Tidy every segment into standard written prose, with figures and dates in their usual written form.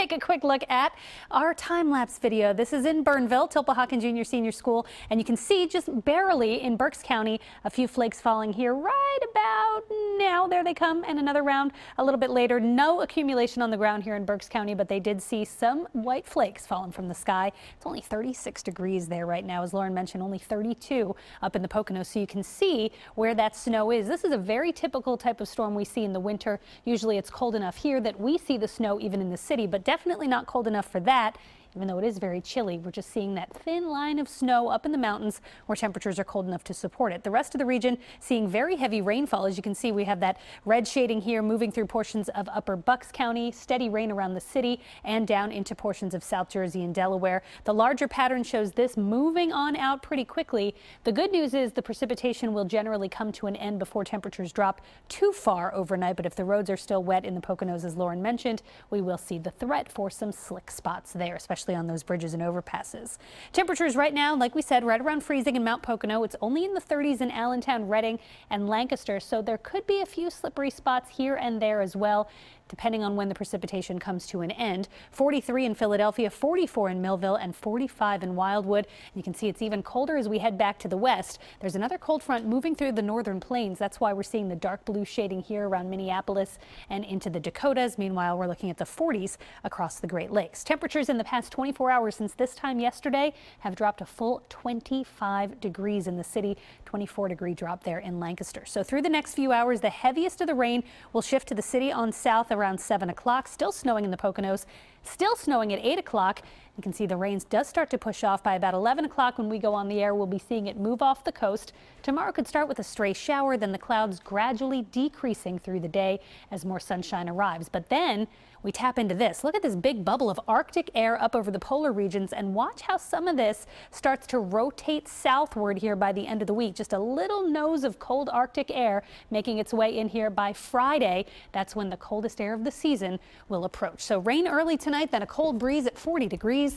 take a quick look at our time-lapse video. This is in Burnville, Tulpehocken Junior Senior School, and you can see just barely in Berks County a few flakes falling here right about now. There they come, and another round a little bit later. No accumulation on the ground here in Berks County, but they did see some white flakes falling from the sky. It's only 36 degrees there right now, as Lauren mentioned, only 32 up in the Poconos, so you can see where that snow is. This is a very typical type of storm we see in the winter. Usually it's cold enough here that we see the snow even in the city, but definitely not cold enough for that. Even though it is very chilly, we're just seeing that thin line of snow up in the mountains where temperatures are cold enough to support it. The rest of the region seeing very heavy rainfall. As you can see, we have that red shading here moving through portions of upper Bucks County, steady rain around the city and down into portions of South Jersey and Delaware. The larger pattern shows this moving on out pretty quickly. The good news is the precipitation will generally come to an end before temperatures drop too far overnight. But if the roads are still wet in the Poconos, as Lauren mentioned, we will see the threat for some slick spots there, especially on those bridges and overpasses. Temperatures right now, like we said, right around freezing in Mount Pocono. It's only in the 30s in Allentown, Reading, and Lancaster, so there could be a few slippery spots here and there as well, depending on when the precipitation comes to an end. 43 in Philadelphia, 44 in Millville, and 45 in Wildwood. And you can see it's even colder as we head back to the west. There's another cold front moving through the northern plains. That's why we're seeing the dark blue shading here around Minneapolis and into the Dakotas. Meanwhile, we're looking at the 40s across the Great Lakes. Temperatures in the past 24 hours since this time yesterday have dropped a full 25 degrees in the city, 24-degree drop there in Lancaster. So through the next few hours, the heaviest of the rain will shift to the city on south around 7 o'clock. Still snowing in the Poconos, still snowing at 8 o'clock. You can see the rains does start to push off by about 11 o'clock. When we go on the air, we'll be seeing it move off the coast. Tomorrow could start with a stray shower, then the clouds gradually decreasing through the day as more sunshine arrives. But then we tap into this. Look at this big bubble of Arctic air up over the polar regions, and watch how some of this starts to rotate southward here by the end of the week. Just a little nose of cold Arctic air making its way in here by Friday. That's when the coldest air of the season will approach. So rain early tonight, then a cold breeze at 40 degrees.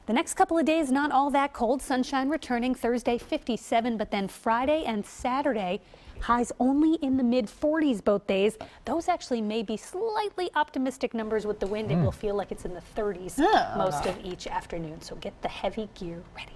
The next couple of days, not all that cold. Sunshine returning Thursday, 57, but then Friday and Saturday, highs only in the mid-40s both days. Those actually may be slightly optimistic numbers with the wind. It will feel like it's in the 30s most of each afternoon. So get the heavy gear ready.